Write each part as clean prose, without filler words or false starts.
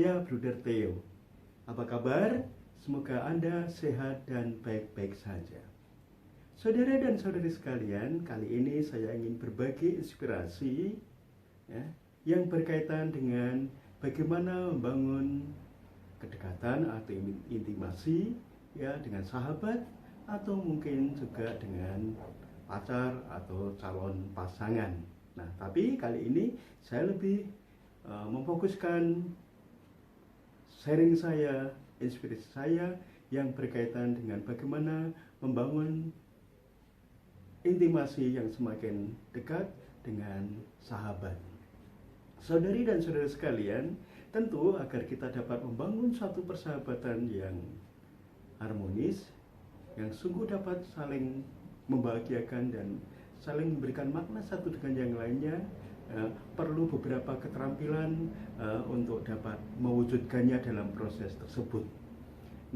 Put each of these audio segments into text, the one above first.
saya Bruder Theo. Apa kabar? Semoga Anda sehat dan baik-baik saja. Saudara dan saudari sekalian, kali ini saya ingin berbagi inspirasi yang berkaitan dengan bagaimana membangun kedekatan atau intimasi dengan sahabat atau mungkin juga dengan pacar atau calon pasangan. Nah, tapi kali ini saya lebih memfokuskan sharing saya, inspirasi saya yang berkaitan dengan bagaimana membangun intimasi yang semakin dekat dengan sahabat. Saudari dan saudara sekalian, tentu agar kita dapat membangun suatu persahabatan yang harmonis, yang sungguh dapat saling membahagiakan dan saling memberikan makna satu dengan yang lainnya, perlu beberapa keterampilan untuk dapat mewujudkannya dalam proses tersebut.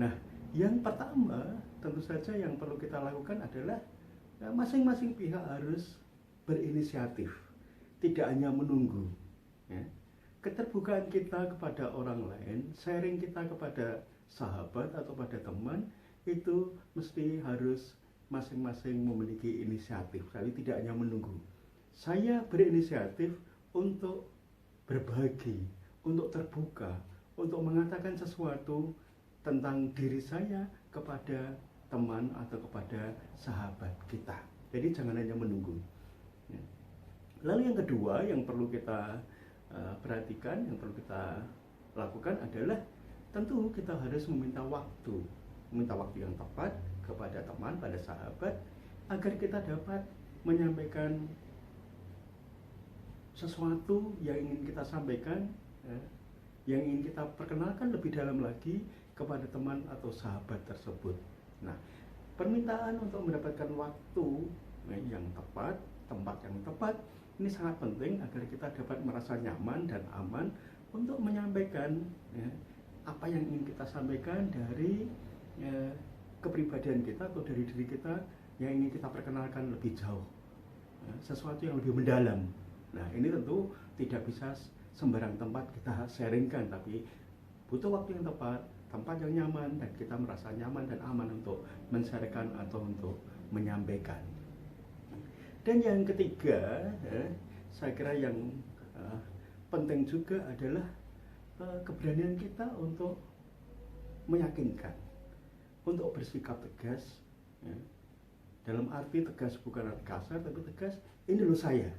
Nah, yang pertama tentu saja yang perlu kita lakukan adalah masing-masing pihak harus berinisiatif, tidak hanya menunggu. Keterbukaan kita kepada orang lain, sharing kita kepada sahabat atau pada teman, itu mesti harus masing-masing memiliki inisiatif, jadi tidak hanya menunggu. Saya berinisiatif untuk berbagi, untuk terbuka, untuk mengatakan sesuatu tentang diri saya kepada teman atau kepada sahabat kita. Jadi jangan hanya menunggu. Lalu yang kedua yang perlu kita perhatikan, yang perlu kita lakukan adalah tentu kita harus meminta waktu yang tepat kepada teman, pada sahabat, agar kita dapat menyampaikan sesuatu yang ingin kita sampaikan, yang ingin kita perkenalkan lebih dalam lagi kepada teman atau sahabat tersebut. Nah, permintaan untuk mendapatkan waktu yang tepat, tempat yang tepat, ini sangat penting agar kita dapat merasa nyaman dan aman untuk menyampaikan apa yang ingin kita sampaikan dari kepribadian kita atau dari diri kita yang ingin kita perkenalkan lebih jauh, sesuatu yang lebih mendalam. Nah, ini tentu tidak bisa sembarang tempat kita sharingkan, tapi butuh waktu yang tepat, tempat yang nyaman, dan kita merasa nyaman dan aman untuk men-sharingkan atau untuk menyampaikan. Dan yang ketiga, saya kira yang penting juga adalah keberanian kita untuk meyakinkan, untuk bersikap tegas, dalam arti tegas bukan arti kasar, tapi tegas, ini loh saya,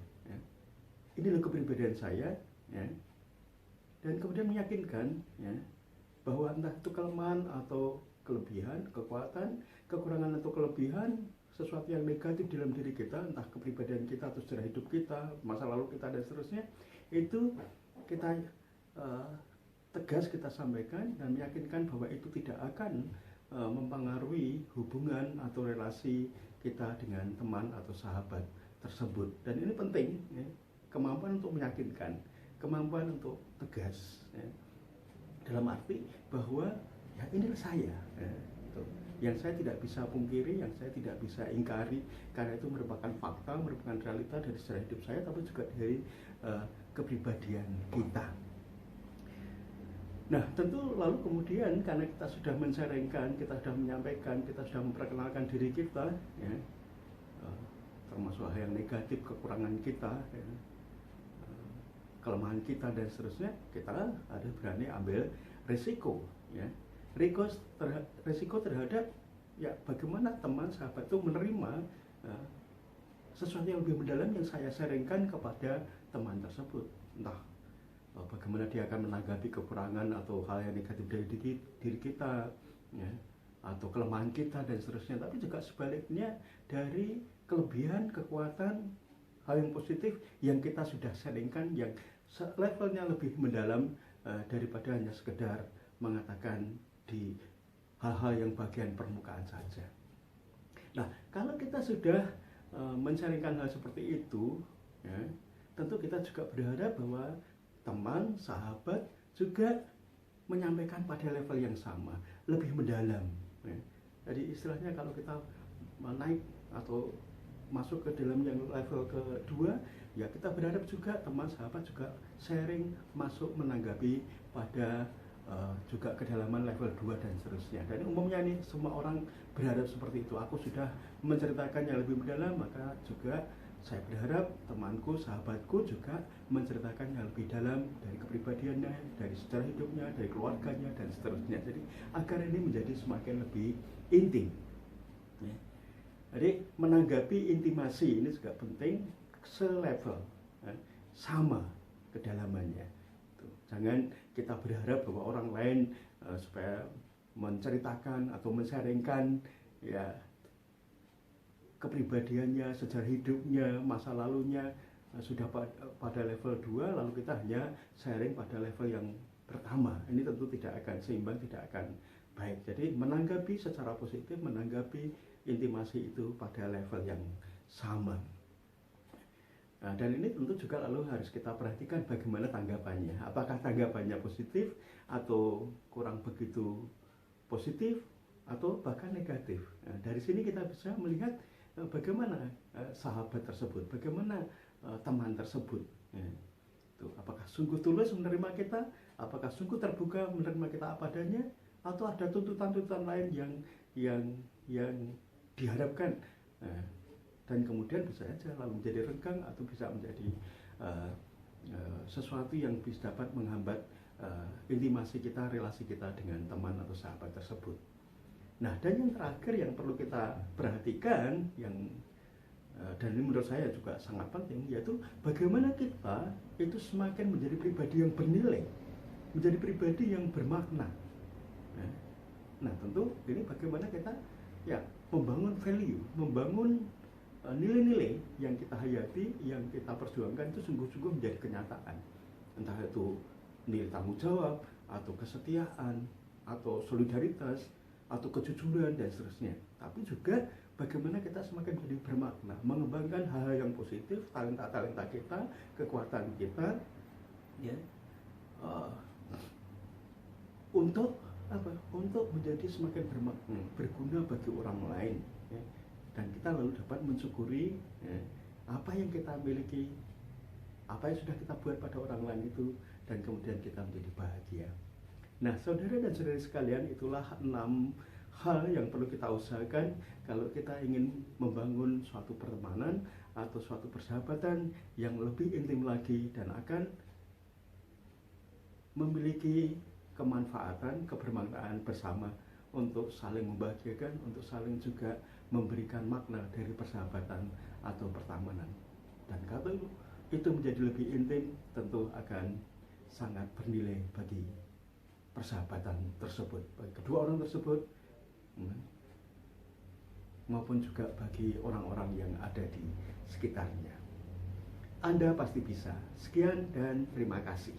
ini loh kepribadian saya, dan kemudian meyakinkan bahwa entah itu kelemahan atau kelebihan, kekuatan, kekurangan atau kelebihan, sesuatu yang negatif dalam diri kita, entah kepribadian kita atau sejarah hidup kita, masa lalu kita dan seterusnya, itu kita tegas kita sampaikan dan meyakinkan bahwa itu tidak akan mempengaruhi hubungan atau relasi kita dengan teman atau sahabat tersebut. Dan ini penting, kemampuan untuk meyakinkan, kemampuan untuk tegas, dalam arti bahwa inilah saya, yang saya tidak bisa pungkiri, yang saya tidak bisa ingkari, karena itu merupakan fakta, merupakan realita dari sejarah hidup saya, tapi juga dari kepribadian kita. Nah, tentu lalu kemudian karena kita sudah men-sharingkan, kita sudah menyampaikan, kita sudah memperkenalkan diri kita, termasuk hal yang negatif, kekurangan kita, kelemahan kita dan seterusnya, kita harus berani ambil risiko, risiko terhadap bagaimana teman sahabat itu menerima sesuatu yang lebih mendalam yang saya sharingkan kepada teman tersebut, entah bagaimana dia akan menanggapi kekurangan atau hal yang negatif dari diri kita, atau kelemahan kita dan seterusnya, tapi juga sebaliknya dari kelebihan, kekuatan, hal yang positif yang kita sudah sharingkan, yang levelnya lebih mendalam daripada hanya sekedar mengatakan di hal-hal yang bagian permukaan saja. Nah, kalau kita sudah men-sharingkan hal seperti itu, tentu kita juga berharap bahwa teman, sahabat juga menyampaikan pada level yang sama, lebih mendalam. Jadi istilahnya kalau kita naik atau masuk ke dalam yang level kedua, kita berharap juga teman, sahabat juga sharing, masuk menanggapi pada juga kedalaman level 2 dan seterusnya. Dan umumnya nih semua orang berharap seperti itu. Aku sudah menceritakan yang lebih mendalam, maka juga saya berharap temanku, sahabatku juga menceritakan yang lebih dalam dari kepribadiannya, dari sejarah hidupnya, dari keluarganya, dan seterusnya. Jadi agar ini menjadi semakin lebih intim. Ya. Jadi menanggapi intimasi ini juga penting, selevel, ya, sama kedalamannya. Jangan kita berharap bahwa orang lain supaya menceritakan atau men-sharingkan ya kepribadiannya, sejarah hidupnya, masa lalunya sudah pada level 2, lalu kita hanya sharing pada level yang pertama. Ini tentu tidak akan seimbang, tidak akan baik. Jadi menanggapi secara positif, menanggapi intimasi itu pada level yang sama. Nah, dan ini tentu juga lalu harus kita perhatikan bagaimana tanggapannya. Apakah tanggapannya positif atau kurang begitu positif atau bahkan negatif. Nah, dari sini kita bisa melihat bagaimana sahabat tersebut, bagaimana teman tersebut. Ya, apakah sungguh tulus menerima kita, apakah sungguh terbuka menerima kita apa adanya, atau ada tuntutan-tuntutan lain yang diharapkan. Nah, dan kemudian bisa saja lalu menjadi renggang atau bisa menjadi sesuatu yang bisa dapat menghambat intimasi kita, relasi kita dengan teman atau sahabat tersebut. Nah, dan yang terakhir yang perlu kita perhatikan, dan ini menurut saya juga sangat penting, yaitu bagaimana kita itu semakin menjadi pribadi yang bernilai, menjadi pribadi yang bermakna. Nah, tentu ini bagaimana kita ya membangun value, membangun nilai-nilai yang kita hayati, yang kita perjuangkan itu sungguh-sungguh menjadi kenyataan. Entah itu nilai tanggung jawab, atau kesetiaan, atau solidaritas, atau kejujuran, dan seterusnya. Tapi juga bagaimana kita semakin menjadi bermakna, mengembangkan hal-hal yang positif, talenta-talenta kita, kekuatan kita, ya, untuk apa? Untuk menjadi semakin bermakna, berguna bagi orang lain. Ya. Dan kita lalu dapat mensyukuri apa yang kita miliki, apa yang sudah kita buat pada orang lain itu, dan kemudian kita menjadi bahagia. Nah, saudara dan saudari sekalian, itulah 6 hal yang perlu kita usahakan kalau kita ingin membangun suatu pertemanan atau suatu persahabatan yang lebih intim lagi dan akan memiliki kemanfaatan, kebermaknaan bersama untuk saling membahagiakan, untuk saling juga memberikan makna dari persahabatan atau pertemanan. Dan kalau itu menjadi lebih intim, tentu akan sangat bernilai bagi persahabatan tersebut, bagi kedua orang tersebut, maupun juga bagi orang-orang yang ada di sekitarnya. Anda pasti bisa. Sekian dan terima kasih.